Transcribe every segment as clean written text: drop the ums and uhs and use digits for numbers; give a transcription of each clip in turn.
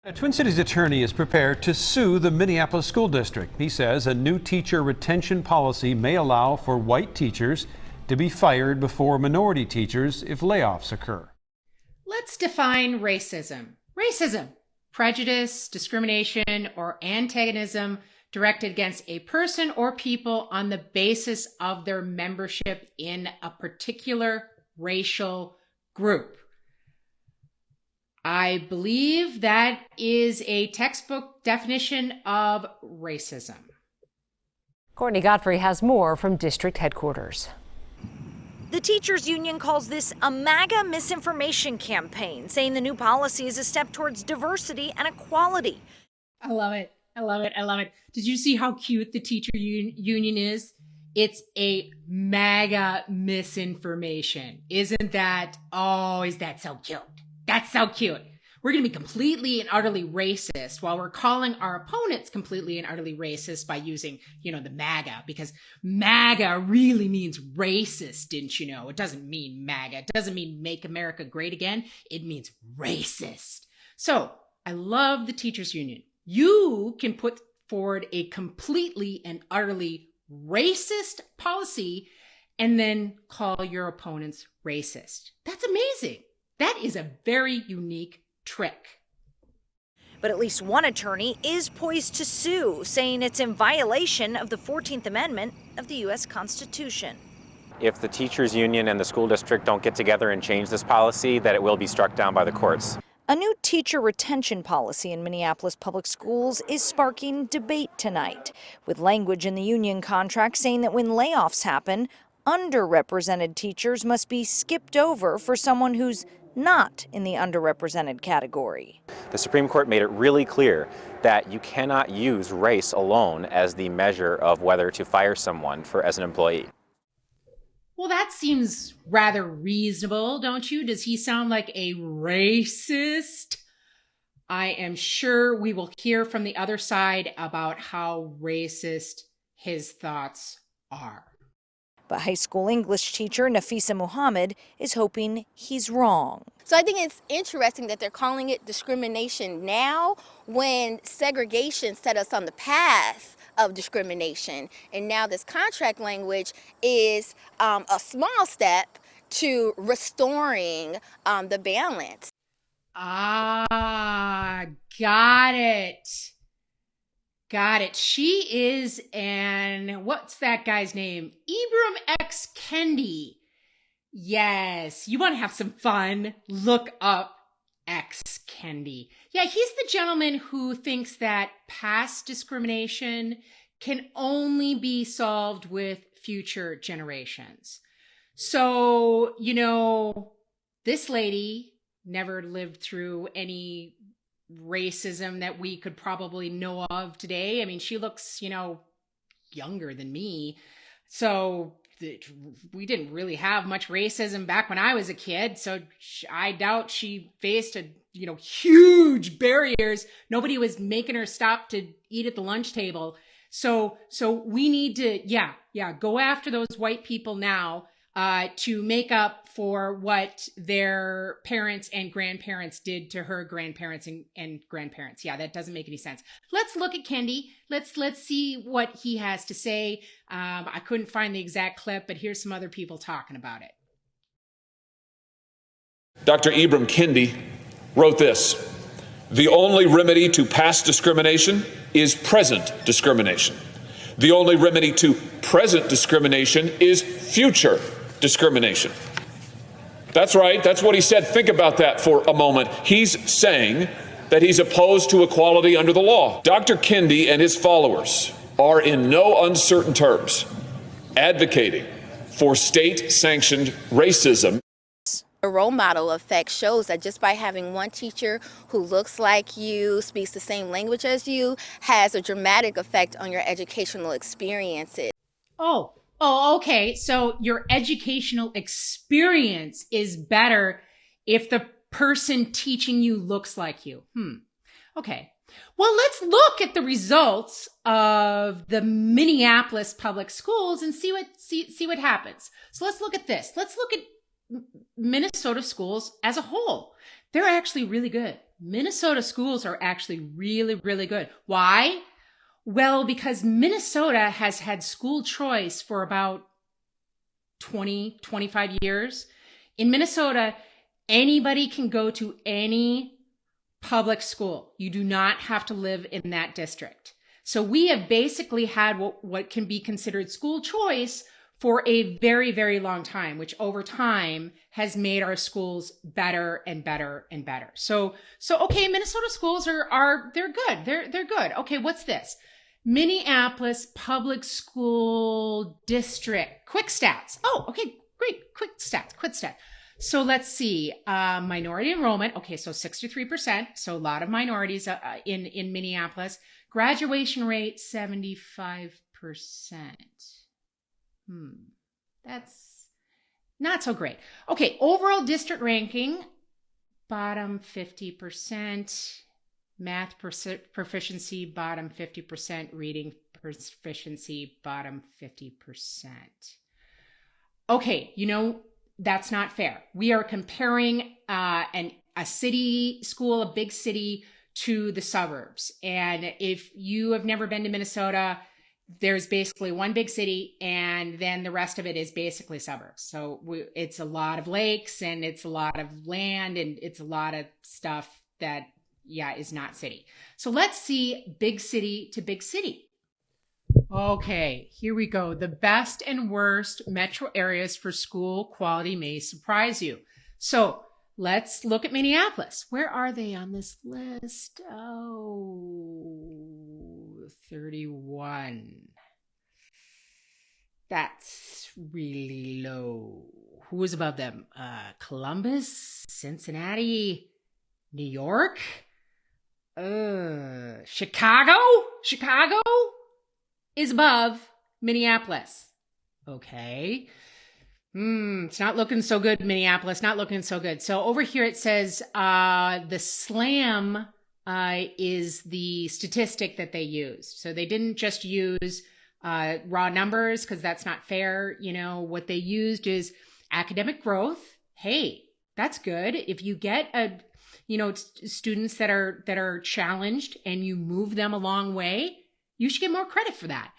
A Twin Cities attorney is prepared to sue the Minneapolis School District. He says a new teacher retention policy may allow for white teachers to be fired before minority teachers if layoffs occur. Let's define racism. Racism, prejudice, discrimination, or antagonism directed against a person or people on the basis of their membership in a particular racial group. I believe that is a textbook definition of racism. Courtney Godfrey has more from district headquarters. The teachers union calls this a MAGA misinformation campaign, saying the new policy is a step towards diversity and equality. I love it. I love it. I love it. Did you see how cute the teacher union is? It's a MAGA misinformation. Isn't that, is that so cute? That's so cute. We're going to be completely and utterly racist while we're calling our opponents completely and utterly racist by using, the MAGA, because MAGA really means racist, didn't you know? It doesn't mean MAGA. It doesn't mean make America great again. It means racist. So I love the teachers union. You can put forward a completely and utterly racist policy and then call your opponents racist. That's amazing. That is a very unique trick. But at least one attorney is poised to sue, saying it's in violation of the 14th Amendment of the U.S. Constitution. If the teachers union and the school district don't get together and change this policy, that it will be struck down by the courts. A new teacher retention policy in Minneapolis Public Schools is sparking debate tonight, with language in the union contract saying that when layoffs happen, underrepresented teachers must be skipped over for someone who's not in the underrepresented category. The Supreme Court made it really clear that you cannot use race alone as the measure of whether to fire someone as an employee. Well, that seems rather reasonable, don't you? Does he sound like a racist? I am sure we will hear from the other side about how racist his thoughts are. But high school English teacher Nafisa Muhammad is hoping he's wrong. So I think it's interesting that they're calling it discrimination now when segregation set us on the path of discrimination. And now this contract language is a small step to restoring the balance. Ah, got it. Got it. She is what's that guy's name? Ibram X. Kendi. Yes, you want to have some fun? Look up X. Kendi. Yeah, he's the gentleman who thinks that past discrimination can only be solved with future generations. So, this lady never lived through any racism that we could probably know of today. I mean, she looks, younger than me. So we didn't really have much racism back when I was a kid. So I doubt she faced huge barriers. Nobody was making her stop to eat at the lunch table. So we need to, go after those white people now to make up for what their parents and grandparents did to her grandparents and grandparents. Yeah, that doesn't make any sense. Let's look at Kendi. Let's see what he has to say. I couldn't find the exact clip, but here's some other people talking about it. Dr. Ibram Kendi wrote this: "The only remedy to past discrimination is present discrimination. The only remedy to present discrimination is future discrimination." That's right. That's what he said. Think about that for a moment. He's saying that he's opposed to equality under the law. Dr. Kendi and his followers are in no uncertain terms advocating for state-sanctioned racism. A role model effect shows that just by having one teacher who looks like you, speaks the same language as you, has a dramatic effect on your educational experiences. Oh, okay. So your educational experience is better if the person teaching you looks like you. Okay. Well, let's look at the results of the Minneapolis Public Schools and see what happens. So let's look at this. Let's look at Minnesota schools as a whole. They're actually really good. Minnesota schools are actually really, really good. Why? Well, because Minnesota has had school choice for about 20, 25 years. In Minnesota, anybody can go to any public school. You do not have to live in that district. So we have basically had what can be considered school choice for a very, very long time, which over time has made our schools better and better and better. So okay, Minnesota schools they're good. They're good. Okay, what's this? Minneapolis Public School District. Quick stats. Oh, okay, great. Quick stats. So let's see. Minority enrollment. Okay, so 63%. So a lot of minorities in Minneapolis. Graduation rate, 75%. That's not so great. Okay, overall district ranking, bottom 50%. Math proficiency, bottom 50%. Reading proficiency, bottom 50%. Okay, that's not fair. We are comparing a city school, a big city, to the suburbs. And if you have never been to Minnesota, there's basically one big city, and then the rest of it is basically suburbs. So it's a lot of lakes, and it's a lot of land, and it's a lot of stuff that, is not city. So let's see big city to big city. Okay, here we go. The best and worst metro areas for school quality may surprise you. So let's look at Minneapolis. Where are they on this list? Oh, 31. That's really low. Who is above them? Columbus, Cincinnati, New York, Chicago is above Minneapolis. Okay. It's not looking so good, Minneapolis. Not looking so good. So over here it says the SLAM is the statistic that they used. So they didn't just use raw numbers, because that's not fair. What they used is academic growth. Hey, that's good. If you get students that are challenged and you move them a long way, you should get more credit for that.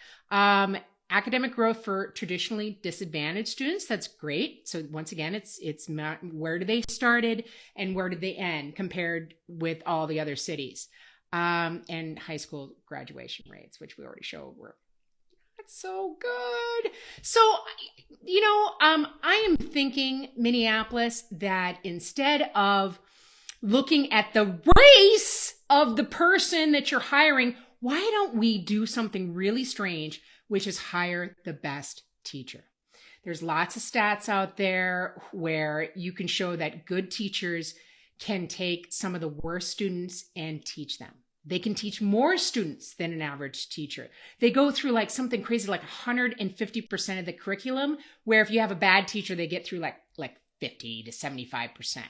Academic growth for traditionally disadvantaged students, that's great. So once again, it's where did they started and where did they end compared with all the other cities. And high school graduation rates, which we already showed, were not so good. So, I am thinking, Minneapolis, that instead of looking at the race of the person that you're hiring, why don't we do something really strange, which is hire the best teacher? There's lots of stats out there where you can show that good teachers can take some of the worst students and teach them. They can teach more students than an average teacher. They go through like something crazy, like 150% of the curriculum, where if you have a bad teacher, they get through like 50 to 75%.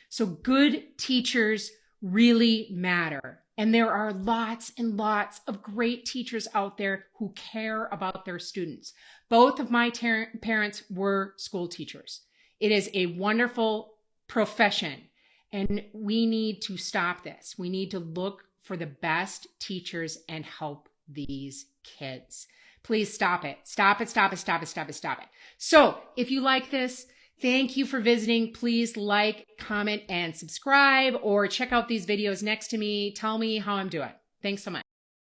So good teachers really matter. And there are lots and lots of great teachers out there who care about their students. Both of my parents were school teachers. It is a wonderful profession, and we need to stop this. We need to look for the best teachers and help these kids. Please stop it. Stop it. So if you like this, thank you for visiting. Please like, comment, and subscribe, or check out these videos next to me. Tell me how I'm doing. Thanks so much.